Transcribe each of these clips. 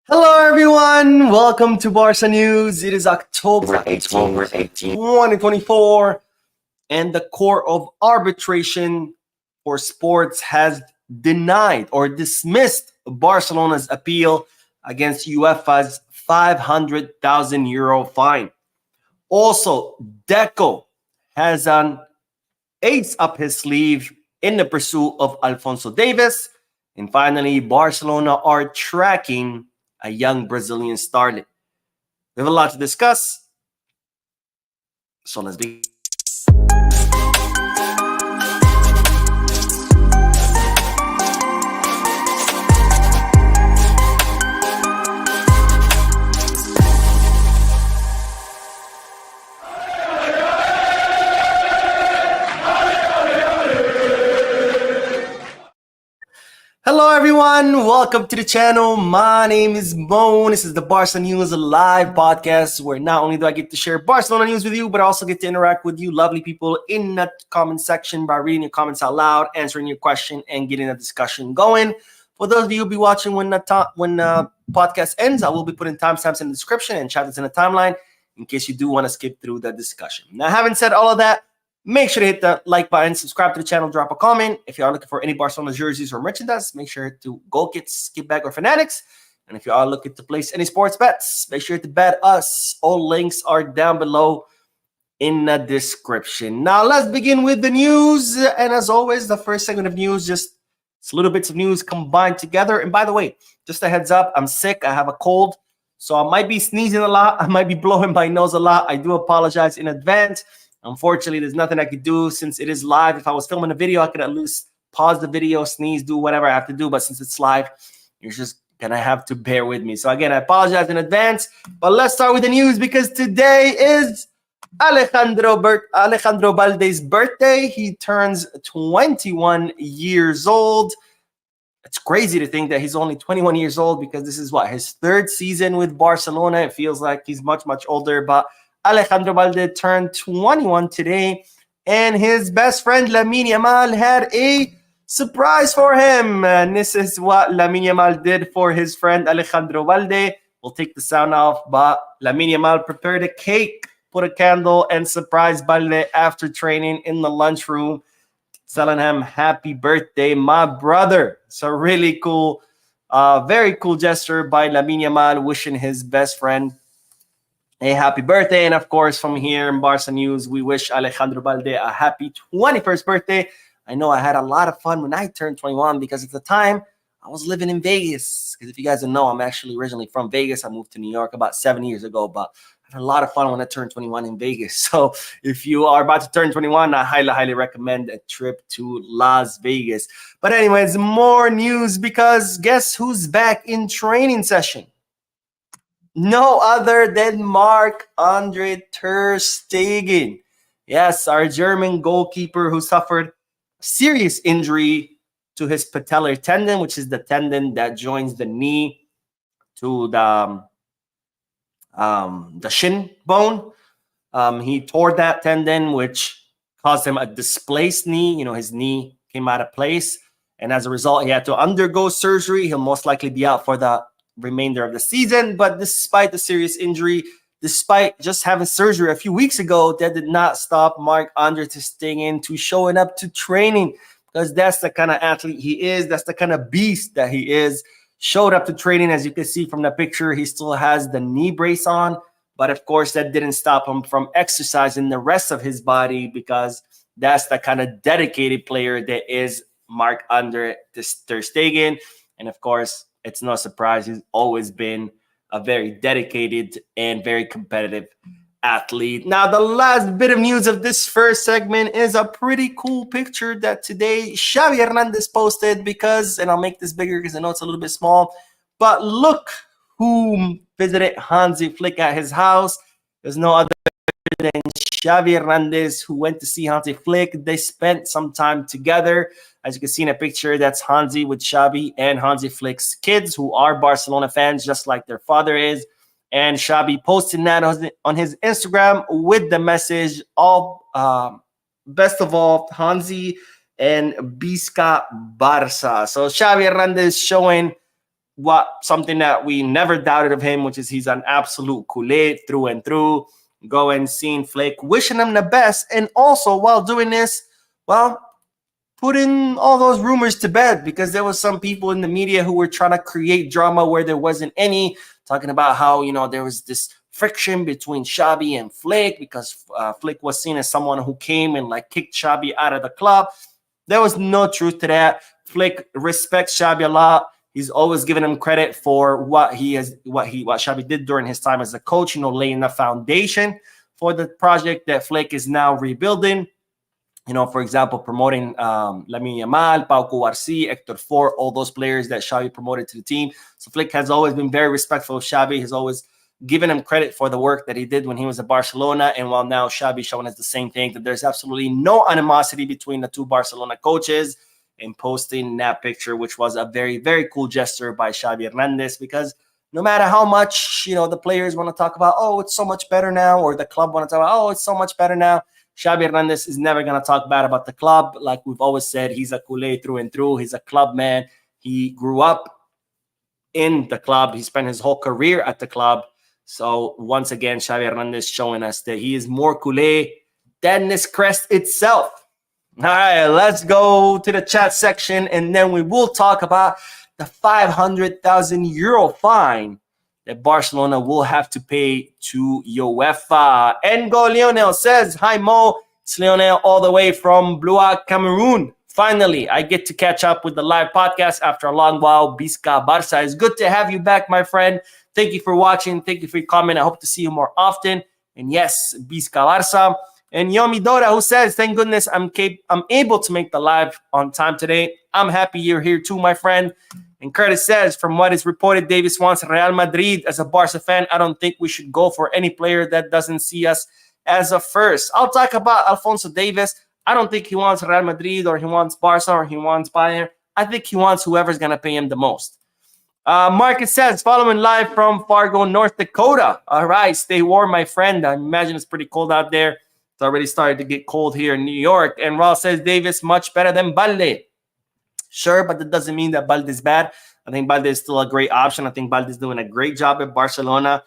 Hello, everyone. Welcome to Barca News. It is October 18th, 2024, and the Court of Arbitration for Sports has denied or dismissed Barcelona's appeal against UEFA's €500,000 fine. Also, Deco has an ace up his sleeve in the pursuit of Alphonso Davies. And finally, Barcelona are tracking a young Brazilian starlet. We have a lot to discuss, so let's begin. Hello, everyone. Welcome to the channel. My name is Moan. This is the Barca News live podcast where not only do I get to share Barcelona news with you, but I also get to interact with you lovely people in the comment section by reading your comments out loud, answering your question, and getting a discussion going. For those of you who will be watching when the podcast ends, I will be putting timestamps in the description and chapters in the timeline in case you do want to skip through the discussion. Now, having said all of that, make sure to hit the like button, subscribe to the channel, drop a comment. If you are looking for any Barcelona jerseys or merchandise, make sure to go get Skipback or Fanatics. And if you are looking to place any sports bets, make sure to bet us. All links are down below in the description. Now, let's begin with the news. And as always, the first segment of news, just little bits of news combined together. And by the way, just a heads up, I'm sick. I have a cold. So I might be sneezing a lot. I might be blowing my nose a lot. I do apologize in advance. Unfortunately, there's nothing I could do since it is live. If I was filming a video, I could at least pause the video, sneeze, do whatever I have to do. But since it's live, you're just going to have to bear with me. So again, I apologize in advance. But let's start with the news because today is Alejandro Balde's birthday. He turns 21 years old. It's crazy to think that he's only 21 years old because this is his third season with Barcelona. It feels like he's much, much older, but Alejandro Balde turned 21 today, and his best friend Lamine Yamal had a surprise for him. And this is what Lamine Yamal did for his friend Alejandro Balde. We'll take the sound off, but Lamine Yamal prepared a cake, put a candle, and surprised Balde after training in the lunchroom, telling him happy birthday, my brother. It's a really cool, very cool gesture by Lamine Yamal, wishing his best friend a happy birthday. And of course, from here in Barca News, we wish Alejandro Balde a happy 21st birthday. I know I had a lot of fun when I turned 21 because at the time I was living in Vegas. Because if you guys don't know, I'm actually originally from Vegas. I moved to New York about 7 years ago, but I had a lot of fun when I turned 21 in Vegas. So if you are about to turn 21, I highly, highly recommend a trip to Las Vegas. But anyways, more news because guess who's back in training session? No other than Marc-Andre ter Stegen. Yes, our German goalkeeper who suffered a serious injury to his patellar tendon, which is the tendon that joins the knee to the shin bone. He tore that tendon, which caused him a displaced knee. His knee came out of place. And as a result, he had to undergo surgery. He'll most likely be out for the remainder of the season. But despite the serious injury, despite just having surgery a few weeks ago, that did not stop Marc-Andre ter Stegen to showing up to training because that's the kind of athlete he is. That's the kind of beast that he is. Showed up to training. As you can see from the picture, he still has the knee brace on. But of course, that didn't stop him from exercising the rest of his body because that's the kind of dedicated player that is Marc-Andre ter Stegen. And of course, it's no surprise. He's always been a very dedicated and very competitive athlete. Now, the last bit of news of this first segment is a pretty cool picture that today Xavi Hernandez posted because, and I'll make this bigger because I know it's a little bit small, but look who visited Hansi Flick at his house. There's no other than Xavi Hernandez, who went to see Hansi Flick. They spent some time together. As you can see in a picture, that's Hansi with Xavi and Hansi Flick's kids, who are Barcelona fans, just like their father is. And Xavi posted that on his Instagram with the message, all best of all, Hansi and Visca Barca. So Xavi Hernandez showing something that we never doubted of him, which is he's an absolute culé through and through. Going, seeing Flick, wishing him the best, and also while doing this, well, putting all those rumors to bed, because there was some people in the media who were trying to create drama where there wasn't any, talking about how, you know, there was this friction between Xavi and Flick because Flick was seen as someone who came and like kicked Xavi out of the club. There was no truth to that. Flick respects Xavi a lot. He's always given him credit for what Xavi did during his time as a coach, you know, laying the foundation for the project that Flick is now rebuilding. You know, for example, promoting Lamine Yamal, Pau Cubarsí, Hector Fort, all those players that Xavi promoted to the team. So Flick has always been very respectful of Xavi. He's always given him credit for the work that he did when he was at Barcelona. And while now Xavi showing us the same thing, that there's absolutely no animosity between the two Barcelona coaches, and posting that picture, which was a very, very cool gesture by Xavi Hernandez, because no matter how much, you know, the players want to talk about, oh, it's so much better now, or the club want to talk about, oh, it's so much better now, Xavi Hernandez is never going to talk bad about the club. Like we've always said, he's a culé through and through. He's a club man. He grew up in the club. He spent his whole career at the club. So once again, Xavi Hernandez showing us that he is more culé than this crest itself. All right, let's go to the chat section, and then we will talk about the 500,000 euro fine that Barcelona will have to pay to UEFA. Ngo Lionel says, hi Mo, it's Lionel all the way from Blois, Cameroon. Finally, I get to catch up with the live podcast after a long while. Bisca Barca, it's good to have you back, my friend. Thank you for watching. Thank you for your comment. I hope to see you more often. And yes, Bisca Barca. And Yomi Dora, who says, thank goodness I'm able to make the live on time today. I'm happy you're here too, my friend. And Curtis says, from what is reported, Davies wants Real Madrid. As a Barca fan, I don't think we should go for any player that doesn't see us as a first. I'll talk about Alphonso Davies. I don't think he wants Real Madrid, or he wants Barca, or he wants Bayern. I think he wants whoever's going to pay him the most. Marcus says, following live from Fargo, North Dakota. All right, stay warm, my friend. I imagine it's pretty cold out there. It's already started to get cold here in New York. And Raul says, Davies much better than Balde. Sure, but that doesn't mean that Balde is bad. I think Balde is still a great option. I think Balde is doing a great job at Barcelona.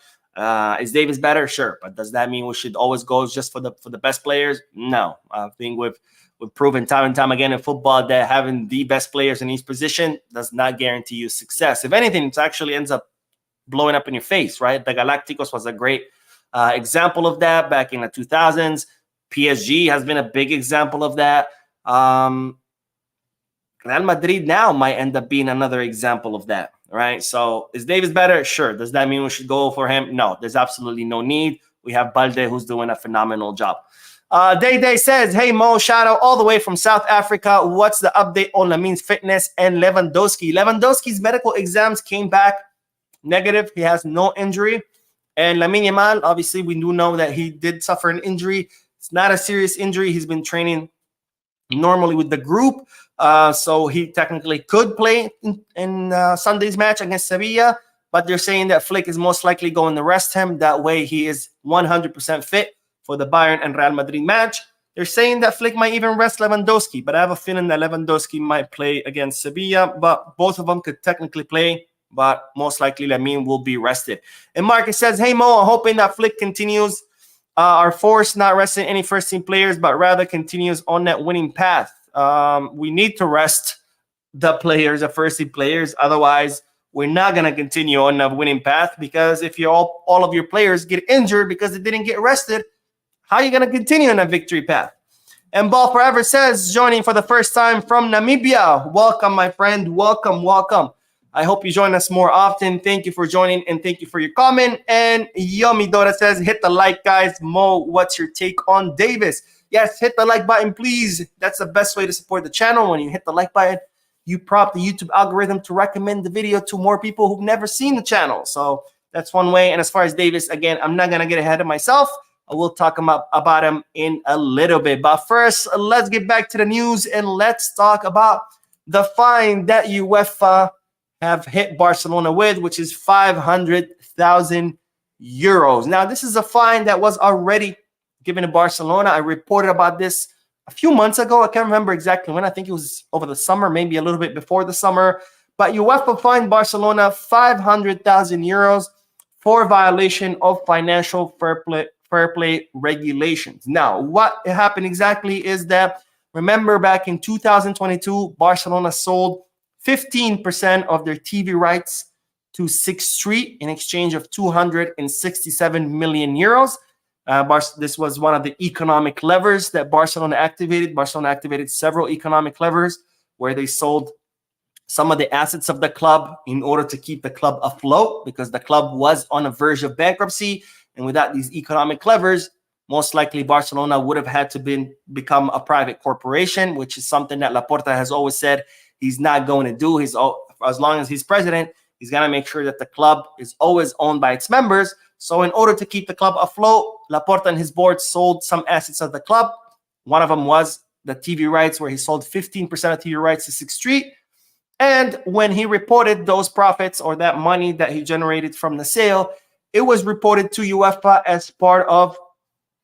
Is Davies better? Sure, but does that mean we should always go just for the best players? No. I think we've proven time and time again in football that having the best players in each position does not guarantee you success. If anything, it actually ends up blowing up in your face, right? The Galacticos was a great example of that back in the 2000s. PSG has been a big example of that. Real Madrid now might end up being another example of that, right? So is Davies better? Sure. Does that mean we should go for him? No, there's absolutely no need. We have Balde, who's doing a phenomenal job. Day says, hey, Mo, shout out all the way from South Africa. What's the update on Lamine's fitness and Lewandowski? Lewandowski's medical exams came back negative. He has no injury. And Lamine Yamal, obviously, we do know that he did suffer an injury. It's not a serious injury. He's been training normally with the group. So he technically could play in Sunday's match against Sevilla. But they're saying that Flick is most likely going to rest him. That way he is 100% fit for the Bayern and Real Madrid match. They're saying that Flick might even rest Lewandowski. But I have a feeling that Lewandowski might play against Sevilla. But both of them could technically play. But most likely Lamine will be rested. And Marcus says, hey, Mo, I'm hoping that Flick continues our force, not resting any first-team players, but rather continues on that winning path. We need to rest the players, the first-team players. Otherwise, we're not going to continue on the winning path, because if you all of your players get injured because they didn't get rested, how are you going to continue on a victory path? And Ball Forever says, joining for the first time from Namibia. Welcome, my friend. Welcome, welcome. I hope you join us more often. Thank you for joining, and thank you for your comment. And Yomi Dora says, hit the like, guys. Mo, what's your take on Davies? Yes, hit the like button, please. That's the best way to support the channel. When you hit the like button, you prompt the YouTube algorithm to recommend the video to more people who've never seen the channel. So that's one way. And as far as Davies, again, I'm not going to get ahead of myself. I will talk about him in a little bit. But first, let's get back to the news, and let's talk about the fine that UEFA have hit Barcelona with, which is 500,000 euros. Now, this is a fine that was already given to Barcelona. I reported about this a few months ago. I can't remember exactly when. I think it was over the summer, maybe a little bit before the summer. But UEFA fined Barcelona 500,000 euros for violation of financial fair play regulations. Now, what happened exactly is that, remember back in 2022, Barcelona sold 15% of their TV rights to Sixth Street in exchange of 267 million euros. This was one of the economic levers that Barcelona activated. Barcelona activated several economic levers where they sold some of the assets of the club in order to keep the club afloat, because the club was on the verge of bankruptcy. And without these economic levers, most likely Barcelona would have had to become a private corporation, which is something that Laporta has always said he's not going to do. As long as he's president, he's going to make sure that the club is always owned by its members. So in order to keep the club afloat, Laporta and his board sold some assets of the club. One of them was the TV rights, where he sold 15% of TV rights to Sixth Street. And when he reported those profits, or that money that he generated from the sale, it was reported to UEFA as part of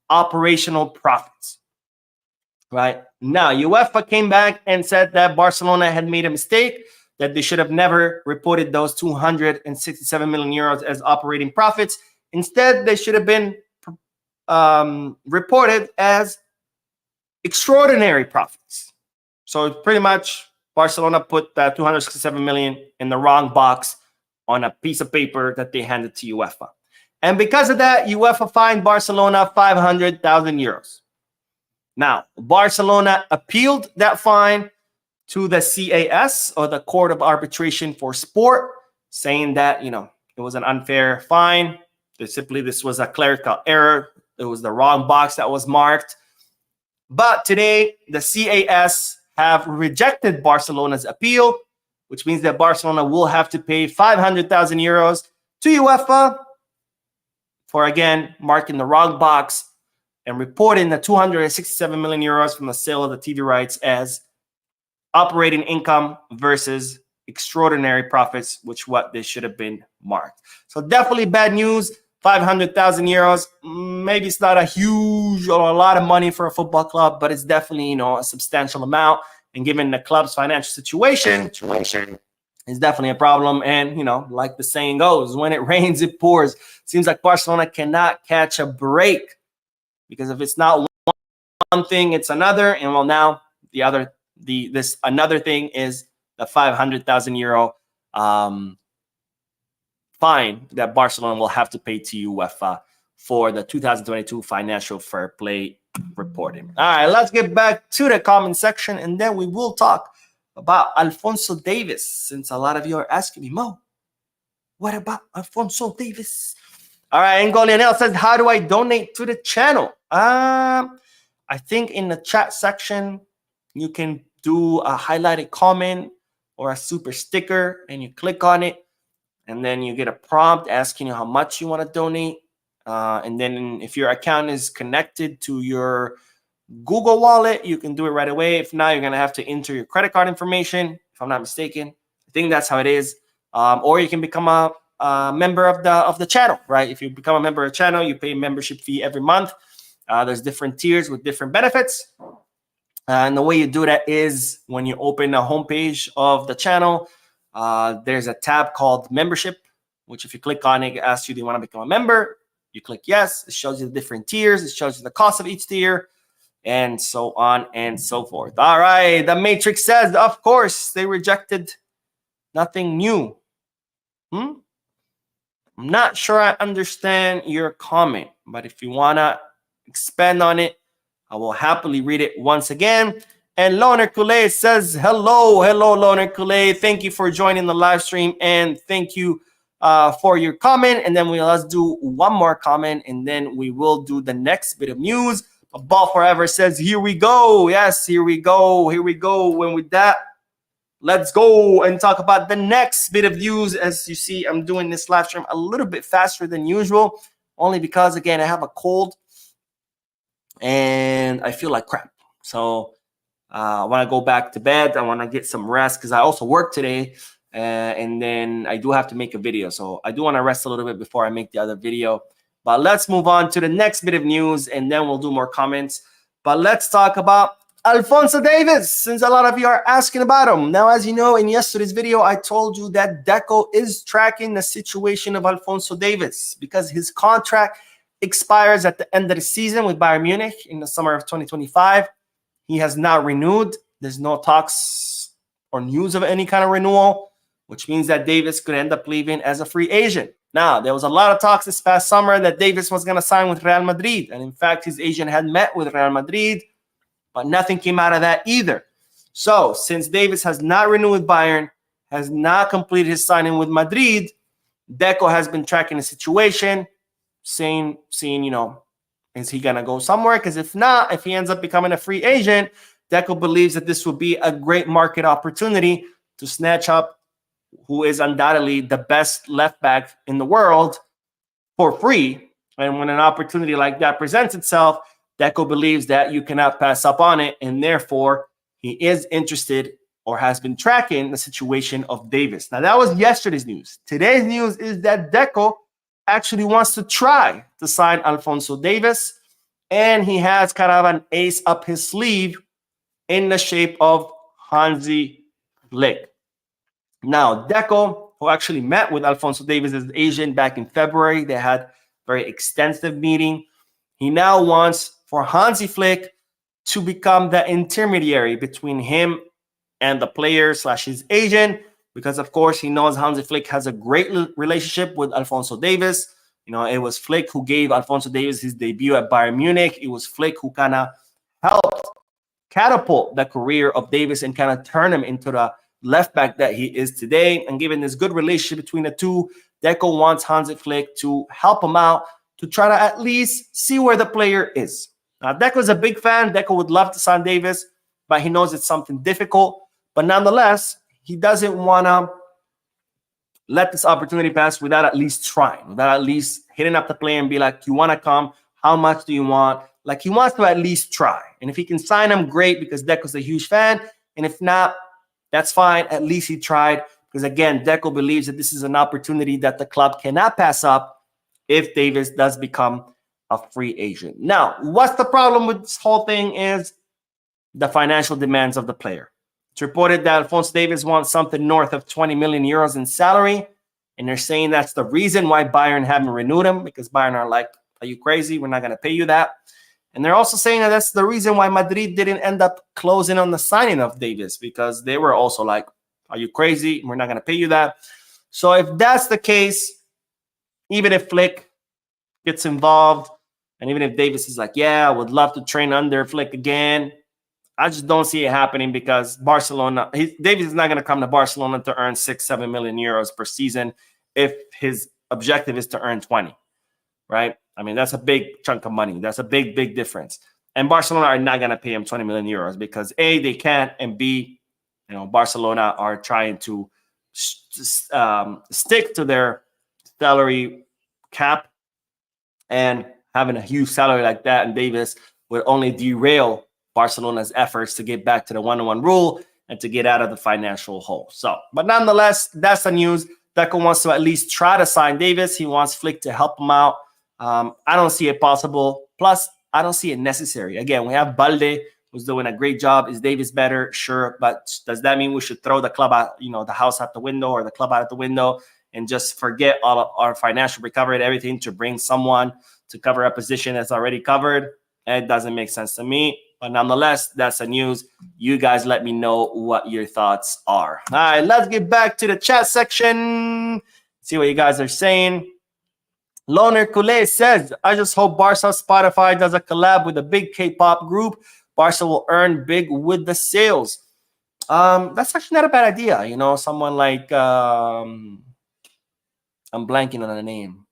operational profits. Right? Now, UEFA came back and said that Barcelona had made a mistake, that they should have never reported those 267 million euros as operating profits. Instead, they should have been reported as extraordinary profits. So pretty much Barcelona put that 267 million in the wrong box on a piece of paper that they handed to UEFA. And because of that, UEFA fined Barcelona 500,000 euros. Now, Barcelona appealed that fine to the CAS, or the Court of Arbitration for Sport, saying that, it was an unfair fine. This was a clerical error. It was the wrong box that was marked. But today, the CAS have rejected Barcelona's appeal, which means that Barcelona will have to pay 500,000 euros to UEFA for, again, marking the wrong box and reporting the 267 million euros from the sale of the TV rights as operating income versus extraordinary profits, which what they should have been marked. So definitely bad news. 500,000 euros. Maybe it's not a huge or a lot of money for a football club, but it's definitely, a substantial amount. And given the club's financial situation is definitely a problem. And, like the saying goes, when it rains, it pours. Seems like Barcelona cannot catch a break, because if it's not one thing, it's another. And well, now this another thing is the 500,000 euro fine that Barcelona will have to pay to UEFA for the 2022 financial fair play reporting. All right, let's get back to the comment section, and then we will talk about Alphonso Davies, since a lot of you are asking me, Mo, what about Alphonso Davies? All right, Ngo Lionel says, how do I donate to the channel? I think in the chat section, you can do a highlighted comment or a super sticker, and you click on it, and then you get a prompt asking you how much you want to donate. And then if your account is connected to your Google Wallet, you can do it right away. If not, you're going to have to enter your credit card information, if I'm not mistaken. I think that's how it is. Or you can become a member of the channel, right? If you become a member of the channel, you pay a membership fee every month. There's different tiers with different benefits. And the way you do that is when you open the homepage of the channel, there's a tab called membership, which if you click on it, it asks you, do you want to become a member? You click yes. It shows you the different tiers. It shows you the cost of each tier, and so on and so forth. All right. The Matrix says, of course, they rejected nothing new. I'm not sure I understand your comment, but if you want to expand on it, I will happily read it once again. And Loner Coulee says, hello, Loner Coulee. Thank you for joining the live stream, and thank you for your comment. And then let's do one more comment, and then we will do the next bit of news. Ball Forever says, here we go. Yes, here we go. Here we go. And with that, let's go and talk about the next bit of news. As you see, I'm doing this live stream a little bit faster than usual, only because, again, I have a cold and I feel like crap. So I want to go back to bed. I want to get some rest because I also work today. And then I do have to make a video. So I do want to rest a little bit before I make the other video. But let's move on to the next bit of news, and then we'll do more comments. But let's talk about Alphonso Davies, since a lot of you are asking about him. Now, as you know, in yesterday's video, I told you that Deco is tracking the situation of Alphonso Davies because his contract expires at the end of the season with Bayern Munich in the summer of 2025. He has not renewed. There's no talks or news of any kind of renewal, which means that Davies could end up leaving as a free agent. Now, there was a lot of talks this past summer that Davies was going to sign with Real Madrid. And in fact, his agent had met with Real Madrid, but nothing came out of that either. So since Davies has not renewed with Bayern, has not completed his signing with Madrid, Deco has been tracking the situation, seeing, is he going to go somewhere? Because if not, if he ends up becoming a free agent, Deco believes that this will be a great market opportunity to snatch up who is undoubtedly the best left back in the world for free. And when an opportunity like that presents itself, Deco believes that you cannot pass up on it, and therefore he is interested or has been tracking the situation of Davies. Now, that was yesterday's news. Today's news is that Deco actually wants to try to sign Alphonso Davies, and he has kind of an ace up his sleeve in the shape of Hansi Flick. Now, Deco, who actually met with Alphonso Davies' agent back in February, they had a very extensive meeting. He now wants for Hansi Flick to become the intermediary between him and the player / his agent, because of course he knows Hansi Flick has a great relationship with Alphonso Davies. It was Flick who gave Alphonso Davies his debut at Bayern Munich. It was Flick who kind of helped catapult the career of Davies and kind of turn him into the left back that he is today. And given this good relationship between the two, Deco wants Hansi Flick to help him out to try to at least see where the player is. Now, Deco's a big fan. Deco would love to sign Davies, but he knows it's something difficult. But nonetheless, he doesn't want to let this opportunity pass without at least trying, without at least hitting up the player and be like, you want to come? How much do you want? Like, he wants to at least try. And if he can sign him, great, because Deco's a huge fan. And if not, that's fine. At least he tried. Because again, Deco believes that this is an opportunity that the club cannot pass up if Davies does become a free agent. Now, what's the problem with this whole thing is the financial demands of the player. It's reported that Alphonso Davies wants something north of 20 million euros in salary. And they're saying that's the reason why Bayern haven't renewed him, because Bayern are like, are you crazy? We're not going to pay you that. And they're also saying that that's the reason why Madrid didn't end up closing on the signing of Davies, because they were also like, are you crazy? We're not going to pay you that. So if that's the case, even if Flick gets involved, and even if Davies is like, yeah, I would love to train under Flick again, I just don't see it happening, because Barcelona, Davies is not going to come to Barcelona to earn 6-7 million euros per season if his objective is to earn 20, right? I mean, that's a big chunk of money. That's a big, big difference. And Barcelona are not going to pay him 20 million euros because A, they can't, and B, Barcelona are trying to stick to their salary cap, and having a huge salary like that and Davies would only derail Barcelona's efforts to get back to the 1-1 rule and to get out of the financial hole. So, but nonetheless, that's the news. Deco wants to at least try to sign Davies. He wants Flick to help him out. I don't see it possible. Plus, I don't see it necessary. Again, we have Balde, who's doing a great job. Is Davies better? Sure. But does that mean we should throw the club out, the house out the window, or the club out the window, and just forget all of our financial recovery and everything to bring someone to cover a position that's already covered? It doesn't make sense to me. But nonetheless, that's the news. You guys let me know what your thoughts are. All right, let's get back to the chat section. See what you guys are saying. Loner Kule says, I just hope Barca Spotify does a collab with a big K-pop group. Barca will earn big with the sales. That's actually not a bad idea. Someone like, I'm blanking on the name,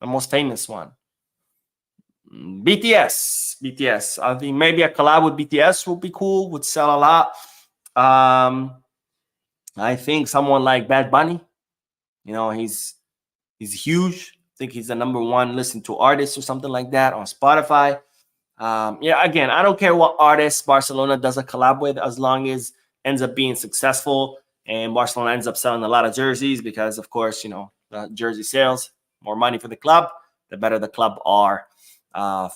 the most famous one. BTS. I think maybe a collab with BTS would be cool, would sell a lot. I think someone like Bad Bunny, he's huge. I think he's the #1 listened to artist or something like that on Spotify. Again, I don't care what artist Barcelona does a collab with, as long as ends up being successful and Barcelona ends up selling a lot of jerseys, because of course, the jersey sales, more money for the club, the better the club are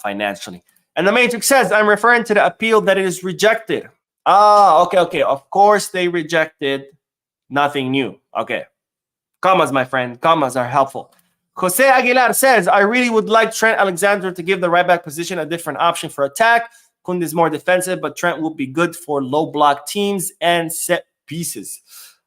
financially. And the Matrix says, I'm referring to the appeal that it is rejected. Ah, okay. Of course they rejected. Nothing new. Okay. Commas, my friend. Commas are helpful. Jose Aguilar says, I really would like Trent Alexander to give the right back position a different option for attack. Kunde is more defensive, but Trent will be good for low block teams and set pieces.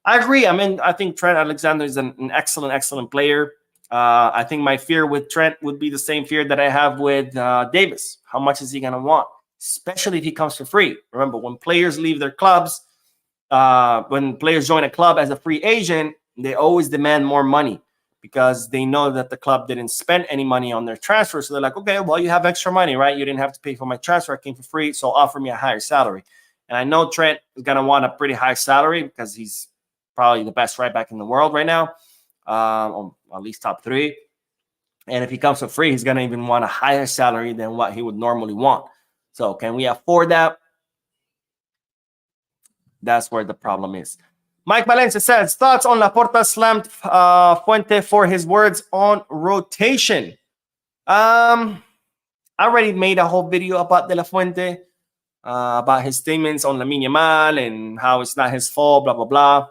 I agree. I mean, I think Trent Alexander is an excellent player. I think my fear with Trent would be the same fear that I have with Davis. How much is he going to want? Especially if he comes for free. Remember, when players leave their clubs, when players join a club as a free agent, they always demand more money because they know that the club didn't spend any money on their transfer. So they're like, okay, well, you have extra money, right? You didn't have to pay for my transfer. I came for free, so offer me a higher salary. And I know Trent is going to want a pretty high salary because he's probably the best right back in the world right now, or at least top 3. And if he comes for free, he's going to even want a higher salary than what he would normally want. So can we afford that? That's where the problem is. Mike Valencia says, thoughts on Laporta slammed Fuente for his words on rotation. I already made a whole video about De La Fuente, about his statements on Lamine Yamal and how it's not his fault, blah, blah, blah.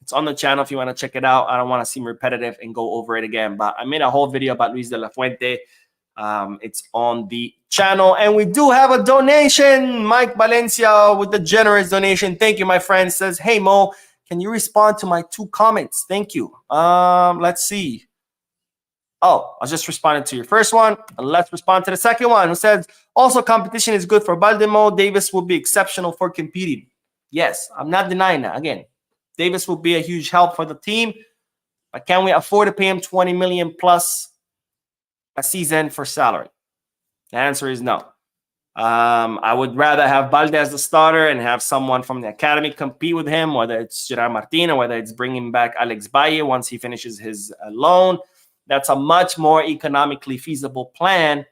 It's on the channel if you want to check it out. I don't want to seem repetitive and go over it again, but I made a whole video about Luis De La Fuente. It's on the channel, and we do have a donation. Mike Valencia with the generous donation. Thank you, my friend. Says, hey, Mo, can you respond to my 2 comments? Thank you. Let's see. Oh, I just responded to your first one. Let's respond to the second one, who says, also, competition is good for Balde. Mo Davis will be exceptional for competing. Yes, I'm not denying that. Again, Davis will be a huge help for the team, but can we afford to pay him 20 million plus a season for salary? The answer is no. I would rather have Balde as the starter and have someone from the academy compete with him, whether it's Gerard Martin or whether it's bringing back Alex Valle once he finishes his loan. That's a much more economically feasible plan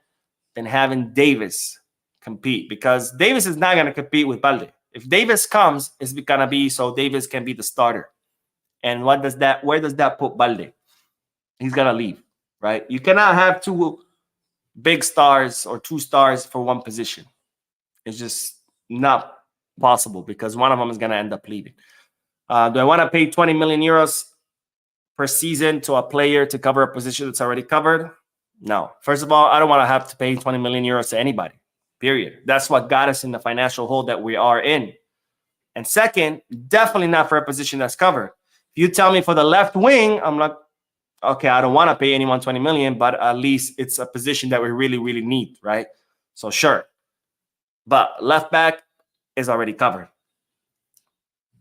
than having Davis compete, because Davis is not going to compete with Balde. If Davis comes, it's going to be so Davis can be the starter. And where does that put Balde? He's going to leave, right? You cannot have 2 big stars or 2 stars for one position. It's just not possible because one of them is going to end up leaving. Do I want to pay 20 million euros per season to a player to cover a position that's already covered? No. First of all, I don't want to have to pay 20 million euros to anybody, period. That's what got us in the financial hole that we are in. And second, definitely not for a position that's covered. If you tell me for the left wing, I'm like, okay, I don't want to pay anyone 20 million, but at least it's a position that we really, really need, right? So sure. But left back is already covered.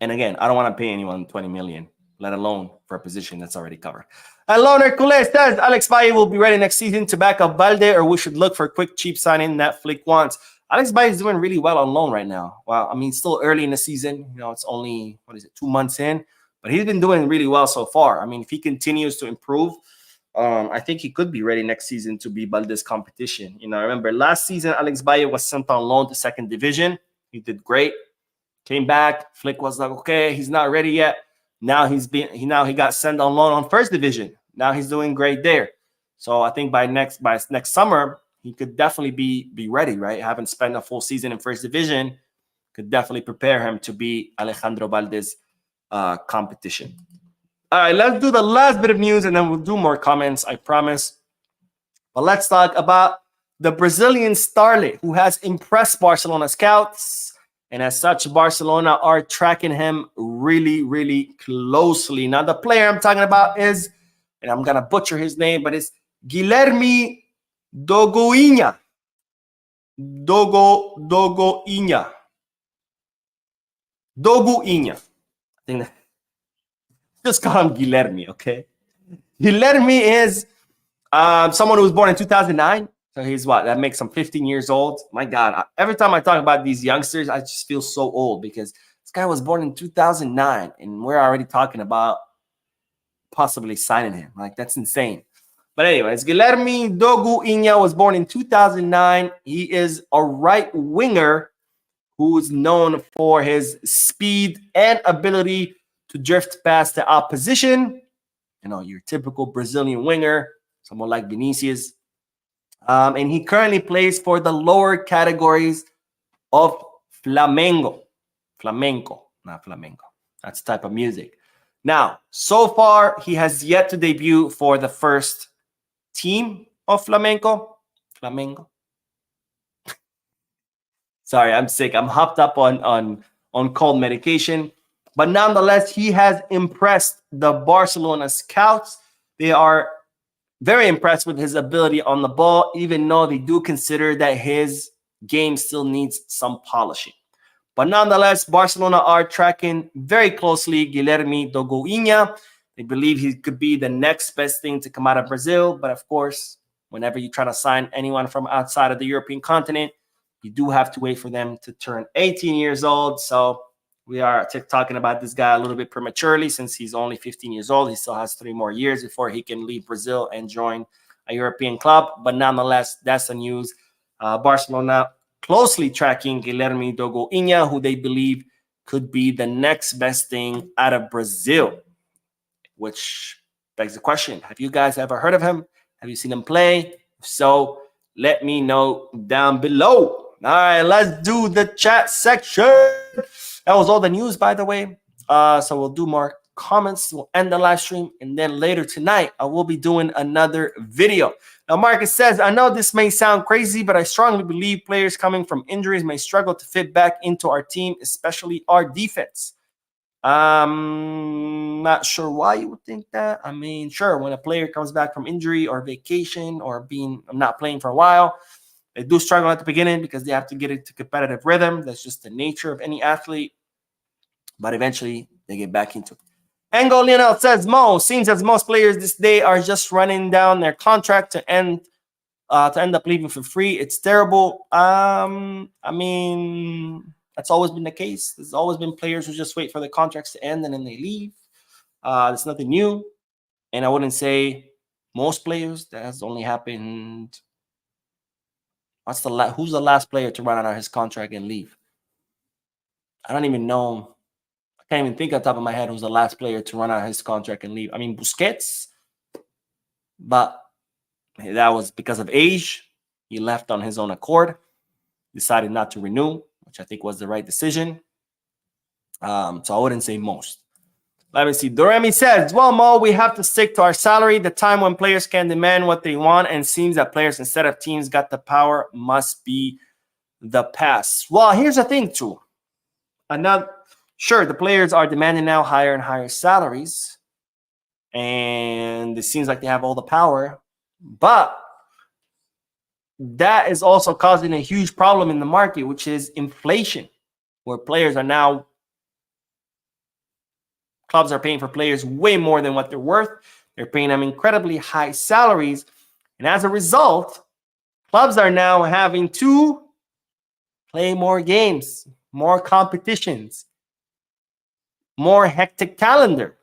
And again, I don't want to pay anyone 20 million, let alone for a position that's already covered. And Loner Coulet says, Alex Valle will be ready next season to back up Balde, or we should look for a quick, cheap signing that Flick wants. Alex Valle is doing really well on loan right now. Well, I mean, still early in the season. You know, it's only, 2 months in? But he's been doing really well so far. I mean, if he continues to improve, I think he could be ready next season to be Balde's competition. You know, I remember last season, Alex Valle was sent on loan to 2nd division. He did great. Came back. Flick was like, okay, he's not ready yet. Now he got sent on loan on 1st division. Now he's doing great there. So I think by next summer, he could definitely be ready, right? Having spent a full season in 1st division could definitely prepare him to be Alejandro Balde's competition. All right, let's do the last bit of news and then we'll do more comments, I promise. But let's talk about the Brazilian Starlet, who has impressed Barcelona scouts. And as such, Barcelona are tracking him really, really closely. Now, the player I'm talking about is, and I'm going to butcher his name, but it's Guilherme Dogoinha. Dogoinha. I think that, just call him Guilherme, okay? Guilherme is someone who was born in 2009. So he's what? That makes him 15 years old. My God. Every time I talk about these youngsters, I just feel so old because this guy was born in 2009 and we're already talking about possibly signing him. Like, that's insane. But anyways, Guilherme Dogoinha was born in 2009. He is a right winger who is known for his speed and ability to drift past the opposition. You know, your typical Brazilian winger, someone like Vinicius. And he currently plays for the lower categories of Flamengo. Flamenco, not flamenco. That's the type of music. Now, so far, he has yet to debut for the first team of Flamenco. Flamengo. Sorry, I'm sick. I'm hopped up on cold medication. But nonetheless, he has impressed the Barcelona scouts. They are very impressed with his ability on the ball, even though they do consider that his game still needs some polishing. But nonetheless, Barcelona are tracking very closely Guilherme Dogoinha. They believe he could be the next best thing to come out of Brazil. But of course, whenever you try to sign anyone from outside of the European continent, you do have to wait for them to turn 18 years old. So we are talking about this guy a little bit prematurely since he's only 15 years old. He still has 3 more years before he can leave Brazil and join a European club. But nonetheless, that's the news. Barcelona closely tracking Guilherme Dogoinha, who they believe could be the next best thing out of Brazil. Which begs the question, have you guys ever heard of him? Have you seen him play? If so, let me know down below. All right, let's do the chat section. That was all the news, by the way. So we'll do more comments. We'll end the live stream. And then later tonight, I will be doing another video. Now, Marcus says, I know this may sound crazy, but I strongly believe players coming from injuries may struggle to fit back into our team, especially our defense. Not sure why you would think that. I mean, sure, when a player comes back from injury or vacation or being not playing for a while, they do struggle at the beginning because they have to get into competitive rhythm. That's just the nature of any athlete. But eventually, they get back into it. Ango Lionel says, Mo, seems as most players this day are just running down their contract to end up leaving for free. It's terrible. I mean, that's always been the case. There's always been players who just wait for the contracts to end and then they leave. It's nothing new. And I wouldn't say most players. That has only happened. Who's the last player to run out of his contract and leave? I don't even know. I can't even think on top of my head who's the last player to run out of his contract and leave. I mean, Busquets, but that was because of age. He left on his own accord, decided not to renew, which I think was the right decision. So I wouldn't say most. Let me see. Doremi says, well, Mo, we have to stick to our salary. The time when players can demand what they want and seems that players instead of teams got the power must be the past. Well, here's the thing, too. Sure, the players are demanding now higher and higher salaries. And it seems like they have all the power. But that is also causing a huge problem in the market, which is inflation, where players are now, clubs are paying for players way more than what they're worth. They're paying them incredibly high salaries. And as a result, clubs are now having to play more games, more competitions, more hectic calendar.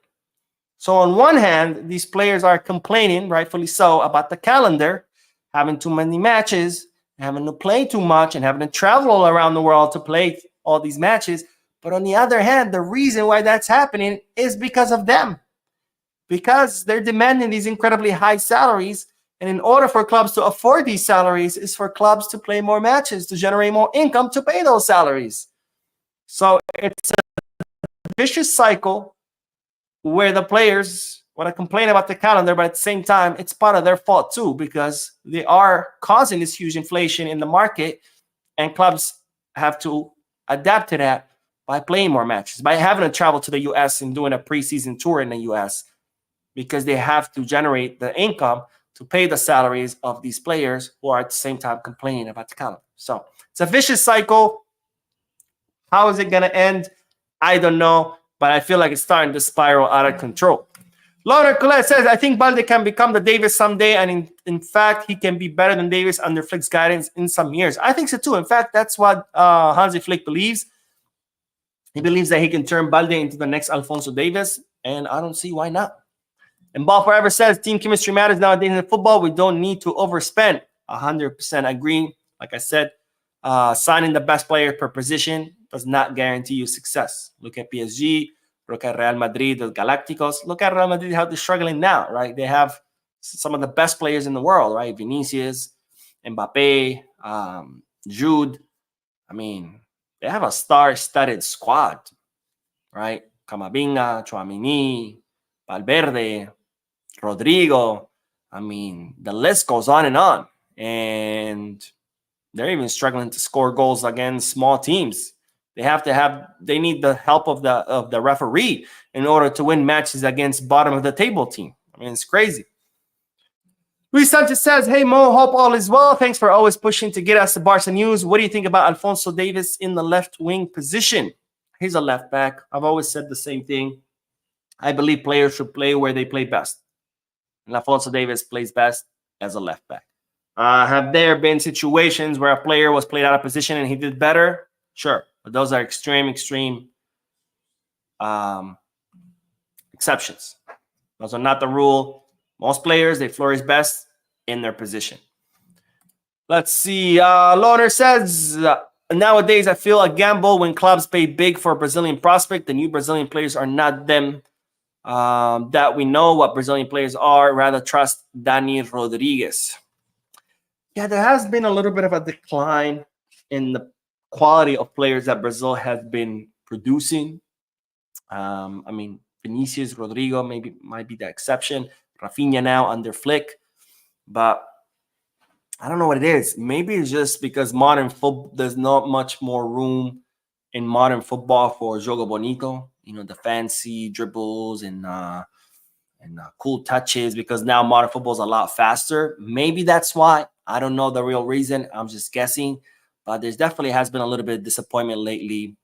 So on one hand, these players are complaining, rightfully so, about the calendar, having too many matches, having to play too much, and having to travel around the world to play all these matches. But on the other hand, the reason why that's happening is because of them. Because they're demanding these incredibly high salaries. And in order for clubs to afford these salaries is for clubs to play more matches, to generate more income to pay those salaries. So it's a vicious cycle where the players want to complain about the calendar, but at the same time, it's part of their fault too, because they are causing this huge inflation in the market, and clubs have to adapt to that by playing more matches, by having to travel to the U.S. and doing a preseason tour in the U.S., because they have to generate the income to pay the salaries of these players who are at the same time complaining about the calendar. So it's a vicious cycle. How is it going to end? I don't know, but I feel like it's starting to spiral out of control. Laura Colette says, I think Balde can become the Davies someday, and in fact, he can be better than Davies under Flick's guidance in some years. I think so too. In fact, that's what Hansi Flick believes. He believes that he can turn Balde into the next Alphonso Davies, and I don't see why not. And Ball Forever says, team chemistry matters nowadays in football. We don't need to overspend. 100% agree. Like I said, signing the best player per position does not guarantee you success. Look at PSG. Look at Real Madrid, the Galacticos. Look at Real Madrid, how they're struggling now, right? They have some of the best players in the world, right? Vinicius, Mbappe, Jude. I mean, they have a star-studded squad, right? Camavinga, Tchouaméni, Valverde, Rodrigo. I mean, the list goes on and on. And they're even struggling to score goals against small teams. They need the help of the referee in order to win matches against bottom of the table team. I mean, it's crazy. Luis Sanchez says, hey Mo, hope all is well. Thanks for always pushing to get us the Barca news. What do you think about Alphonso Davies in the left wing position? He's a left back. I've always said the same thing. I believe players should play where they play best. And Alphonso Davies plays best as a left back. Have there been situations where a player was played out of position and he did better? Sure. But those are extreme exceptions. Those are not the rule. Most players, they flourish best in their position. Let's see. Loner says, nowadays I feel a gamble when clubs pay big for a Brazilian prospect. The new Brazilian players are not them that we know what Brazilian players are. Rather trust Dani Rodriguez. Yeah, there has been a little bit of a decline in the quality of players that Brazil has been producing. I mean, Vinicius, Rodrigo might be the exception. Rafinha now under Flick. But I don't know what it is. Maybe it's just because modern football, there's not much more room in modern football for jogo bonito, you know, the fancy dribbles and cool touches, because now modern football is a lot faster. Maybe that's why. I don't know the real reason. I'm just guessing. But there's definitely has been a little bit of disappointment lately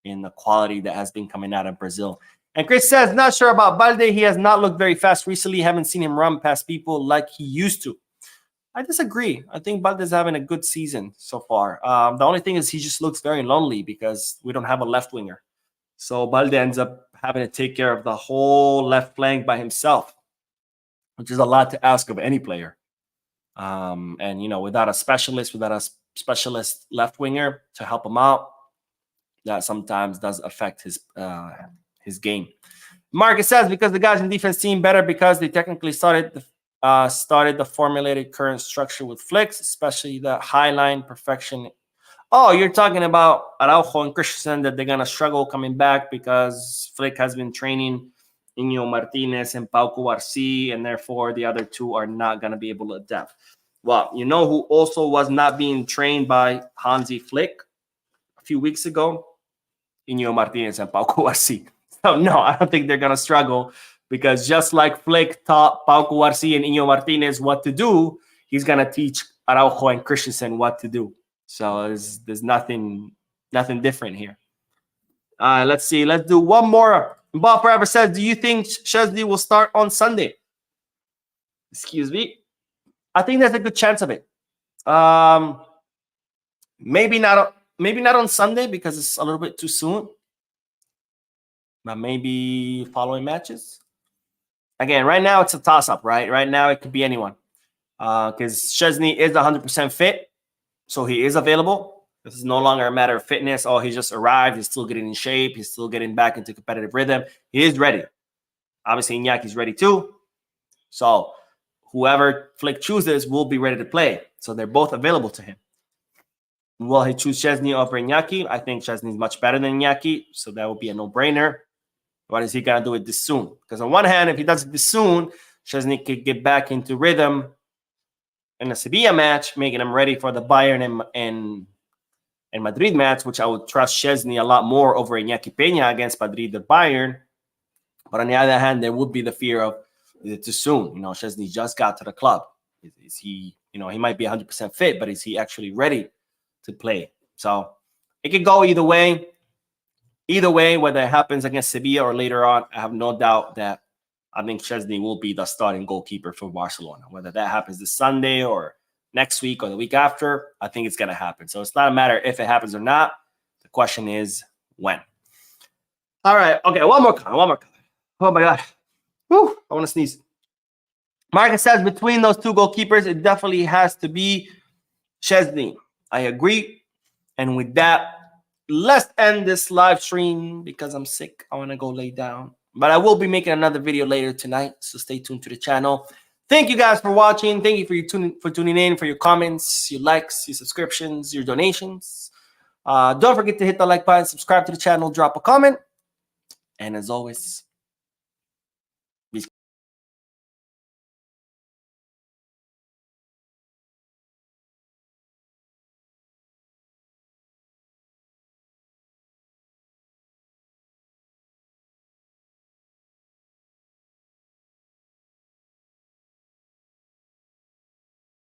in the quality that has been coming out of Brazil. And Chris says, not sure about Balde. He has not looked very fast recently. Haven't seen him run past people like he used to. I disagree. I think Balde's having a good season so far. The only thing is he just looks very lonely because we don't have a left winger. So Balde ends up having to take care of the whole left flank by himself, which is a lot to ask of any player. And, you know, without a specialist left winger to help him out, that sometimes does affect his game. Marcus says, because the guys in the defense team better because they technically started the formulated current structure with Flicks, especially the high line perfection. Oh, you're talking about Araujo and Christensen, that they're going to struggle coming back because Flick has been training Iñigo Martinez and Pau Cubarsí, and therefore the other two are not going to be able to adapt. Well, you know who also was not being trained by Hansi Flick a few weeks ago? Iñigo Martinez and Pau Cubarsí. So, no, I don't think they're going to struggle, because just like Flick taught Pau Cubarsí and Iñigo Martinez what to do, he's going to teach Araujo and Christensen what to do. So there's nothing different here. Let's see. Let's do one more. Bob Forever says, do you think Szczesny will start on Sunday? Excuse me. I think there's a good chance of it. Maybe not on Sunday because it's a little bit too soon. But maybe following matches. Again, right now it's a toss-up, right? Right now it could be anyone. Because Szczesny is 100% fit. So he is available. This is no longer a matter of fitness. Oh, he just arrived. He's still getting in shape. He's still getting back into competitive rhythm. He is ready. Obviously, Iñaki's ready too. So whoever Flick chooses will be ready to play. So they're both available to him. Will he choose Szczesny over Iñaki? I think Szczesny is much better than Iñaki. So that would be a no-brainer. What is he going to do it this soon? Because on one hand, if he does it this soon, Szczesny could get back into rhythm in a Sevilla match, making him ready for the Bayern and Madrid match, which I would trust Szczesny a lot more over Iñaki Peña against Madrid than Bayern. But on the other hand, there would be the fear of, is it too soon? You know, Szczesny just got to the club. Is he, you know, he might be 100% fit, but is he actually ready to play? So it could go either way. Either way, whether it happens against Sevilla or later on, I have no doubt that I think Szczesny will be the starting goalkeeper for Barcelona. Whether that happens this Sunday or next week or the week after, I think it's going to happen. So it's not a matter if it happens or not. The question is when. All right. Okay, one more comment. Oh, my God. Whew, I want to sneeze. Marcus says, between those two goalkeepers, it definitely has to be Szczesny. I agree. And with that, let's end this live stream because I'm sick. I want to go lay down. But I will be making another video later tonight, so stay tuned to the channel. Thank you guys for watching. Thank you for tuning in, for your comments, your likes, your subscriptions, your donations. Don't forget to hit the like button, subscribe to the channel, drop a comment. And as always,